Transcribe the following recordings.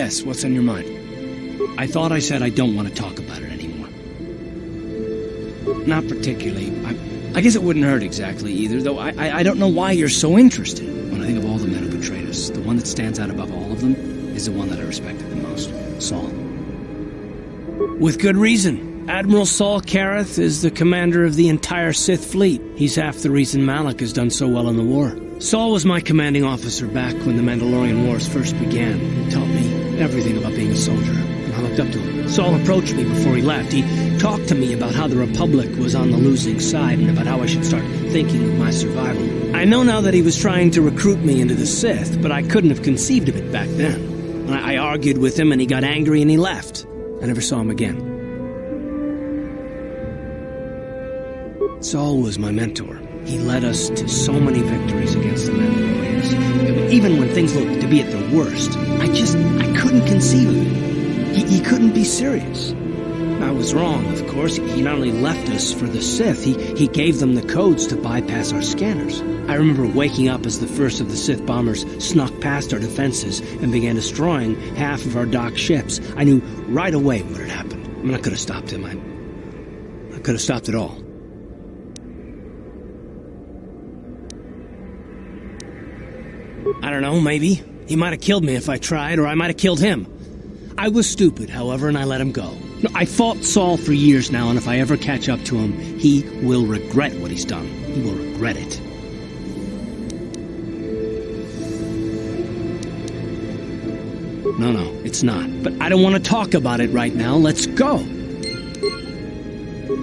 Yes, what's on your mind? I thought I said I don't want to talk about it anymore. Not particularly. I guess it wouldn't hurt exactly either, though I don't know why you're so interested. When I think of all the men who betrayed us, the one that stands out above all of them is the one that I respected the most, Saul. With good reason. Admiral Saul Kareth is the commander of the entire Sith fleet. He's half the reason Malak has done so well in the war. Saul was my commanding officer back when the Mandalorian Wars first began. He taught me everything about being a soldier, and I looked up to him. Saul approached me before he left. He talked to me about how the Republic was on the losing side and about how I should start thinking of my survival. I know now that he was trying to recruit me into the Sith, but I couldn't have conceived of it back then. I argued with him and he got angry and he left. I never saw him again. Saul was my mentor. He led us to so many victories against the Mandalorians. Even when things looked to be at their worst, I couldn't conceive of it. He couldn't be serious. I was wrong, of course. He not only left us for the Sith, he gave them the codes to bypass our scanners. I remember waking up as the first of the Sith bombers snuck past our defenses and began destroying half of our docked ships. I knew right away what had happened. I mean, I could have stopped him. I could have stopped it all. I don't know, maybe. He might have killed me if I tried, or I might have killed him. I was stupid, however, and I let him go. No, I fought Saul for years now, and if I ever catch up to him, he will regret what he's done. He will regret it. No, it's not. But I don't want to talk about it right now. Let's go.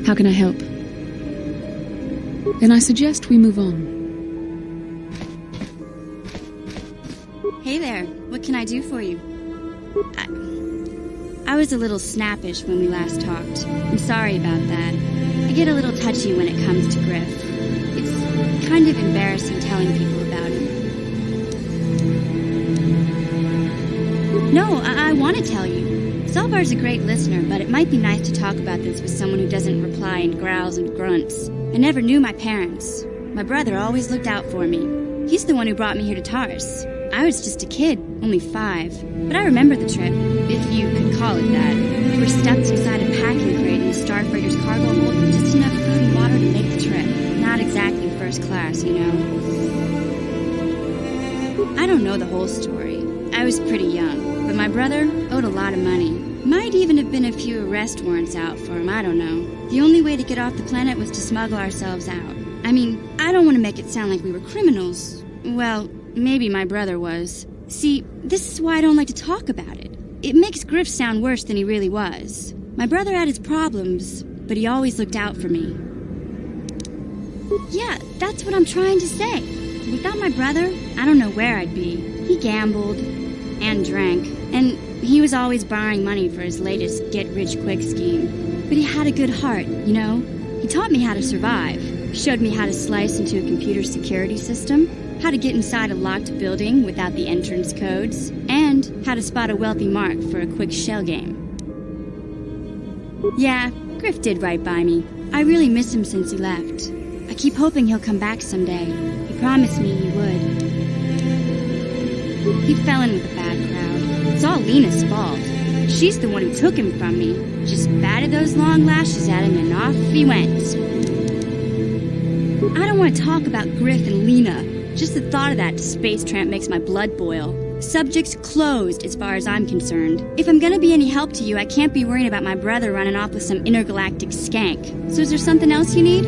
How can I help? Then I suggest we move on. Hey there, what can I do for you? I was a little snappish when we last talked. I'm sorry about that. I get a little touchy when it comes to Griff. It's kind of embarrassing telling people about him. No, I want to tell you. Zalbar's a great listener, but it might be nice to talk about this with someone who doesn't reply in growls and grunts. I never knew my parents. My brother always looked out for me. He's the one who brought me here to Tars. I was just a kid, only 5. But I remember the trip, if you could call it that. We were stuck inside a packing crate in the Starfighter's cargo hold with just enough food and water to make the trip. Not exactly first class, you know. I don't know the whole story. I was pretty young, but my brother owed a lot of money. Might even have been a few arrest warrants out for him, I don't know. The only way to get off the planet was to smuggle ourselves out. I mean, I don't want to make it sound like we were criminals. Well, maybe my brother was. See, this is why I don't like to talk about it. It makes Griff sound worse than he really was. My brother had his problems, but he always looked out for me. Yeah, that's what I'm trying to say. Without my brother, I don't know where I'd be. He gambled and drank, and he was always borrowing money for his latest get-rich-quick scheme. But he had a good heart, you know? He taught me how to survive, showed me how to slice into a computer security system, how to get inside a locked building without the entrance codes, and how to spot a wealthy mark for a quick shell game. Yeah, Griff did right by me. I really miss him since he left. I keep hoping he'll come back someday. He promised me he would. He fell in with a bad crowd. It's all Lena's fault. She's the one who took him from me. Just batted those long lashes at him and off he went. I don't want to talk about Griff and Lena. Just the thought of that space tramp makes my blood boil. Subject's closed as far as I'm concerned. If I'm gonna be any help to you, I can't be worrying about my brother running off with some intergalactic skank. So is there something else you need?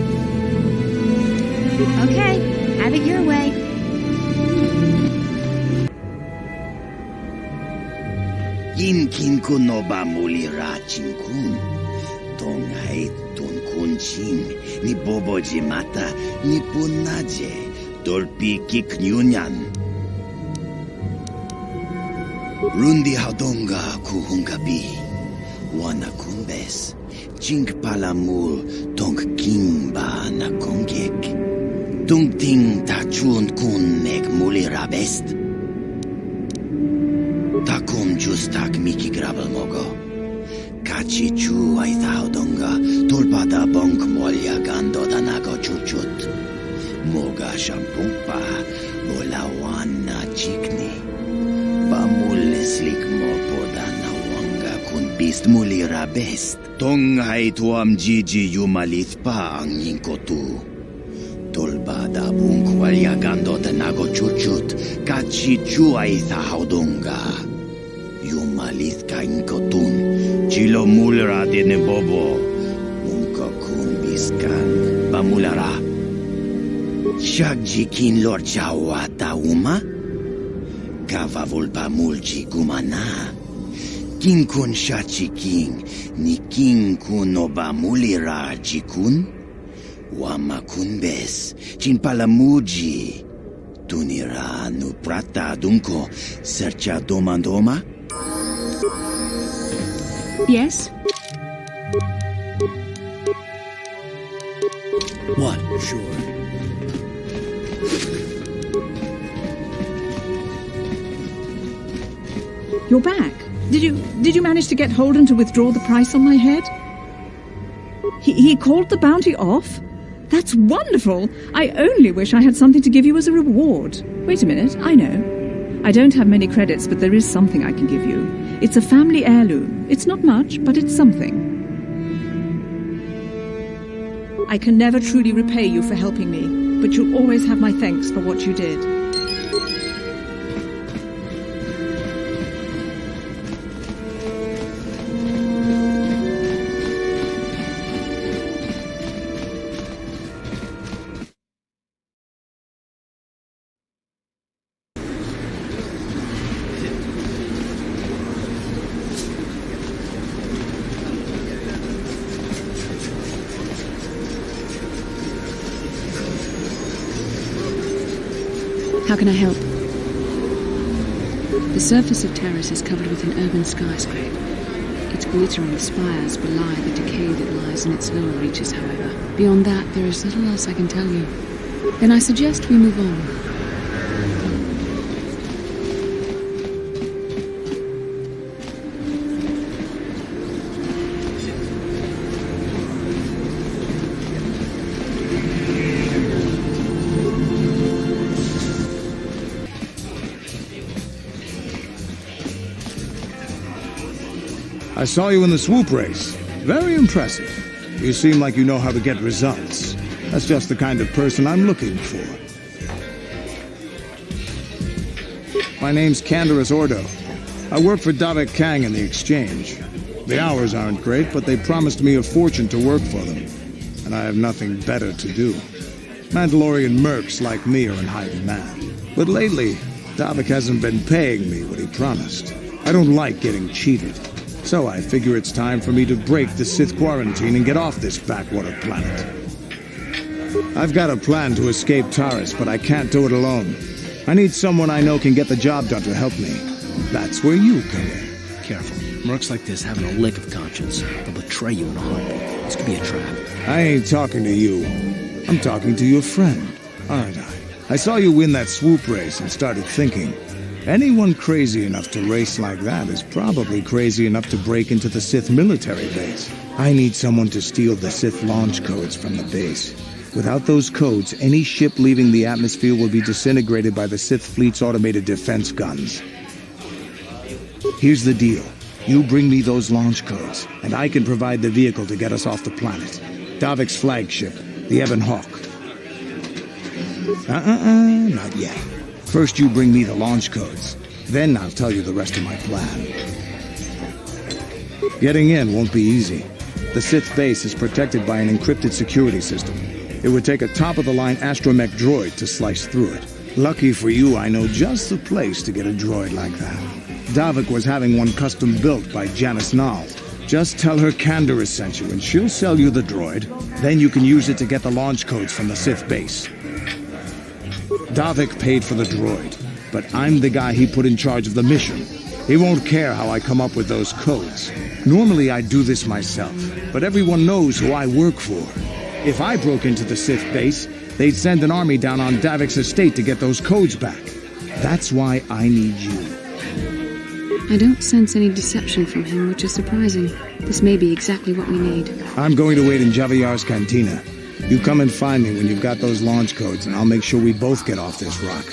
Okay, have it your way. Yinkin kunoba mulira chinkun. Tongai tun kunchim. Ni boboji mata ni punaje. Dolpi kiknyunyan. Rundi haudonga kuhungabi. Wana kumbes. Chink palamul tong kimba na kongek. Tung ting tachun kun nek mulirabest. Takum justak miki grabel mogo. Kachi chu ay haudonga. Tulpada bonk molya gando danago chuchut. Moga shampumpa bolawana chikni. Bamul slik mo pod bist mulira best. Tong hai tuam Gigi yumalith pa ang yinkotu. Tolbada bunk walyagando tenago chuchut. Kachi chuay thahaudunga. Yumalith ka inkotun. Chilo mulira dine bobo. Unkakun biskan. Bamulara. Shagjikin lor chawata uma? Kavavulpa mulji gumana. King kun shachi king, ni king kun oba mulira jikun? Wama kun bes, chin palamuji. Tunira nu prata dunko, sercha domandoma? Yes? What? Sure. You're back. Did you manage to get Holden to withdraw the price on my head? He called the bounty off? That's wonderful! I only wish I had something to give you as a reward. Wait a minute, I know. I don't have many credits, but there is something I can give you. It's a family heirloom. It's not much, but it's something. I can never truly repay you for helping me, but you'll always have my thanks for what you did. How can I help? The surface of Terrace is covered with an urban skyscraper. Its glittering spires belie the decay that lies in its lower reaches, however. Beyond that, there is little else I can tell you. Then I suggest we move on. I saw you in the swoop race. Very impressive. You seem like you know how to get results. That's just the kind of person I'm looking for. My name's Candaris Ordo. I work for Davik Kang in the exchange. The hours aren't great, but they promised me a fortune to work for them. And I have nothing better to do. Mandalorian mercs like me are in high demand. But lately, Davik hasn't been paying me what he promised. I don't like getting cheated. So I figure it's time for me to break the Sith quarantine and get off this backwater planet. I've got a plan to escape Taris, but I can't do it alone. I need someone I know can get the job done to help me. That's where you come in. Careful. Mercs like this haven't a lick of conscience. They'll betray you in a heartbeat. This could be a trap. I ain't talking to you. I'm talking to your friend, aren't I? I saw you win that swoop race and started thinking, anyone crazy enough to race like that is probably crazy enough to break into the Sith military base. I need someone to steal the Sith launch codes from the base. Without those codes, any ship leaving the atmosphere will be disintegrated by the Sith fleet's automated defense guns. Here's the deal. You bring me those launch codes, and I can provide the vehicle to get us off the planet. Davik's flagship, the Ebon Hawk. Not yet. First you bring me the launch codes. Then I'll tell you the rest of my plan. Getting in won't be easy. The Sith base is protected by an encrypted security system. It would take a top-of-the-line astromech droid to slice through it. Lucky for you, I know just the place to get a droid like that. Davik was having one custom built by Janice Nall. Just tell her Candaris sent you and she'll sell you the droid. Then you can use it to get the launch codes from the Sith base. Davik paid for the droid, but I'm the guy he put in charge of the mission. He won't care how I come up with those codes. Normally I'd do this myself, but everyone knows who I work for. If I broke into the Sith base, they'd send an army down on Davik's estate to get those codes back. That's why I need you. I don't sense any deception from him, which is surprising. This may be exactly what we need. I'm going to wait in Javiyar's cantina. You come and find me when you've got those launch codes, and I'll make sure we both get off this rock.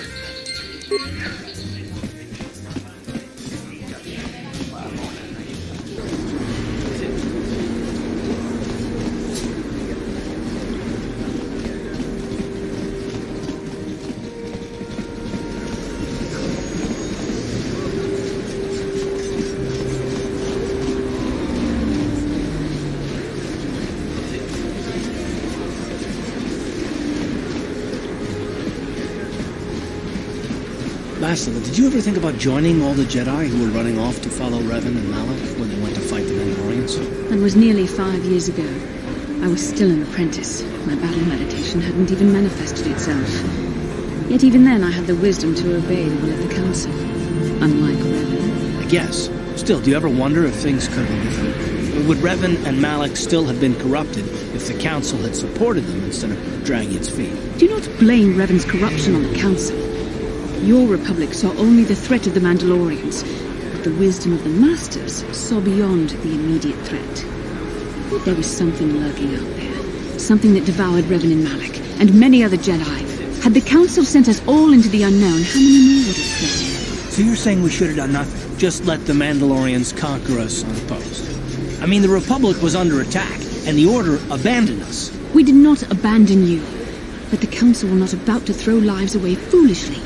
Bastila, did you ever think about joining all the Jedi who were running off to follow Revan and Malak when they went to fight the Mandalorians? That was nearly 5 years ago. I was still an apprentice. My battle meditation hadn't even manifested itself. Yet even then I had the wisdom to obey the will of the Council. Unlike Revan. I guess. Still, do you ever wonder if things could have been different? Would Revan and Malak still have been corrupted if the Council had supported them instead of dragging its feet? Do not blame Revan's corruption on the Council. Your Republic saw only the threat of the Mandalorians, but the wisdom of the Masters saw beyond the immediate threat. There was something lurking out there. Something that devoured Revan and Malak, and many other Jedi. Had the Council sent us all into the unknown, how many more would have fled? So you're saying we should have done nothing? Just let the Mandalorians conquer us unopposed? I mean, the Republic was under attack, and the Order abandoned us. We did not abandon you, but the Council were not about to throw lives away foolishly.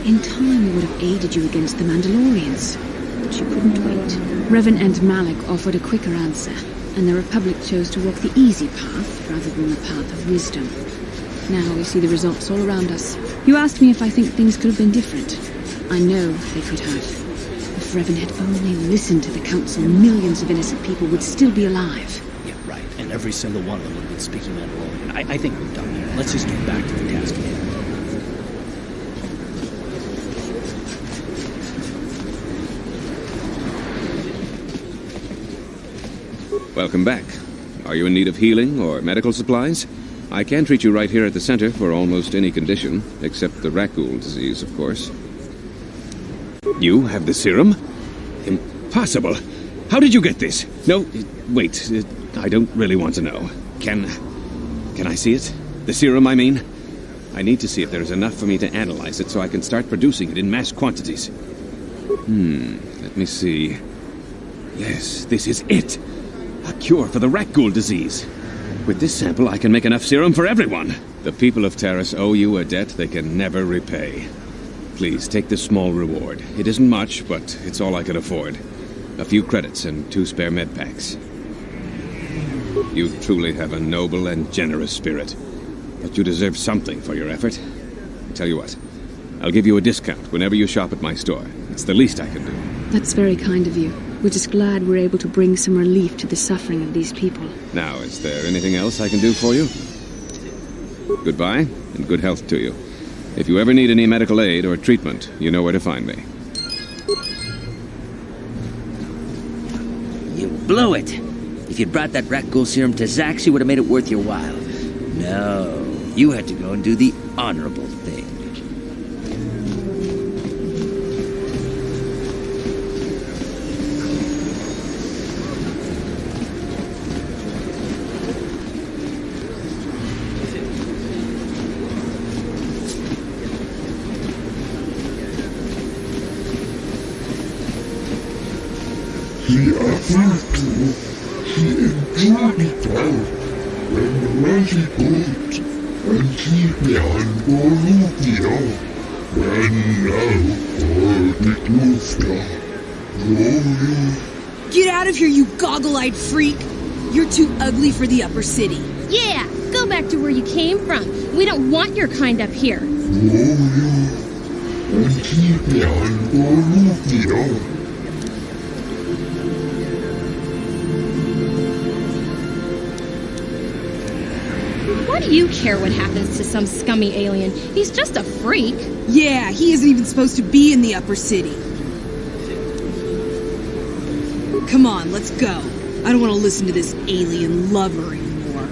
In time, we would have aided you against the Mandalorians, but you couldn't wait. Revan and Malak offered a quicker answer, and the Republic chose to walk the easy path rather than the path of wisdom. Now we see the results all around us. You asked me if I think things could have been different. I know they could have. If Revan had only listened to the Council, millions of innocent people would still be alive. Yeah, right. And every single one of them would have been speaking Mandalorian. I think we've done that. Let's just get back to the task at hand. Welcome back. Are you in need of healing or medical supplies? I can treat you right here at the center for almost any condition, except the Rakghoul disease, of course. You have the serum? Impossible. How did you get this? No, wait. I don't really want to know. Can I see it? The serum, I mean? I need to see if there is enough for me to analyze it so I can start producing it in mass quantities. Let me see. Yes, this is it. A cure for the Rakghoul disease. With this sample, I can make enough serum for everyone. The people of Taris owe you a debt they can never repay. Please, take this small reward. It isn't much, but it's all I can afford. A few credits and 2 spare med packs. You truly have a noble and generous spirit. But you deserve something for your effort. Tell you what, I'll give you a discount whenever you shop at my store. It's the least I can do. That's very kind of you. We're just glad we're able to bring some relief to the suffering of these people. Now, is there anything else I can do for you? Goodbye, and good health to you. If you ever need any medical aid or treatment, you know where to find me. You blew it! If you'd brought that Rakghoul serum to Zax, you would have made it worth your while. No, you had to go and do the honorable thing. Get out of here, you goggle-eyed freak! You're too ugly for the upper city. Yeah, go back to where you came from. We don't want your kind up here. Why do you care what happens to some scummy alien? He's just a freak. Yeah, he isn't even supposed to be in the upper city. Come on, let's go. I don't want to listen to this alien lover anymore.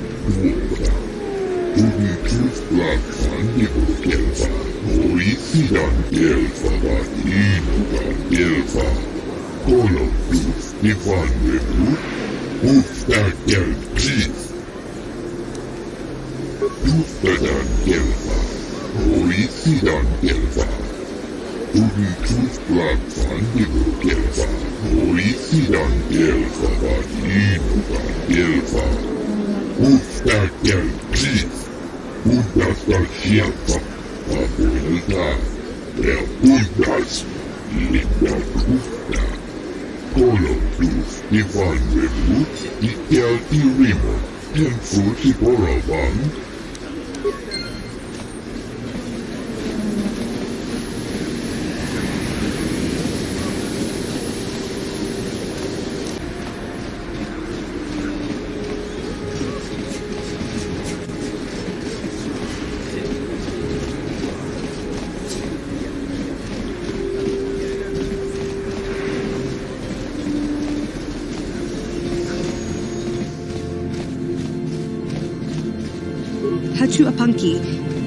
Hachu apanki,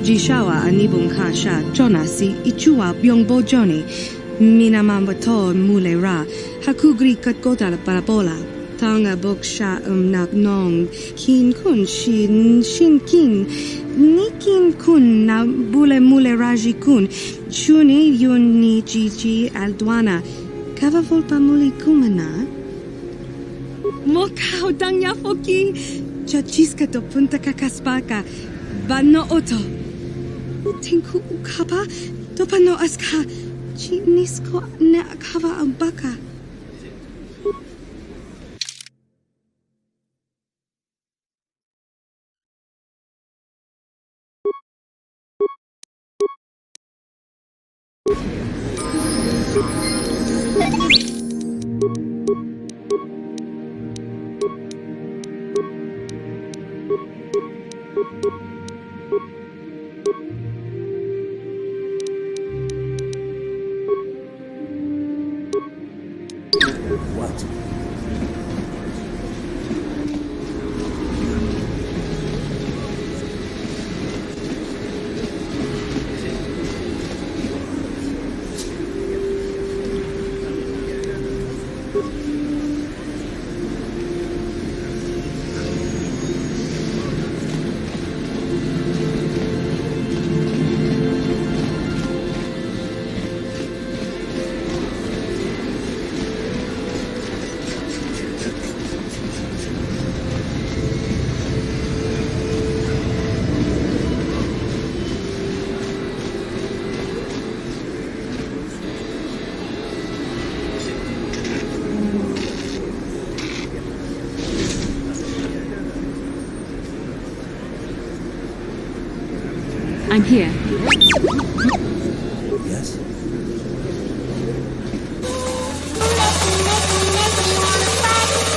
Jishawa anibung kasha, Jonasi, Ichua byongbo Johnny, Minamambato mule ra, Hakugri katkota la parabola, Tanga boksha nak nong, Kin kun shin kin, Nikin kun na bule mule raji kun, Shuni yuni jiji aldwana, Kava volpa muli kumana. Mokao dangya foki, Chachiska to punta kakaspaka, Bano oto. Tinku ukapa, Topano aska, Chinisko na akava ambaka. I'm here. Yes? Make me wanna fight.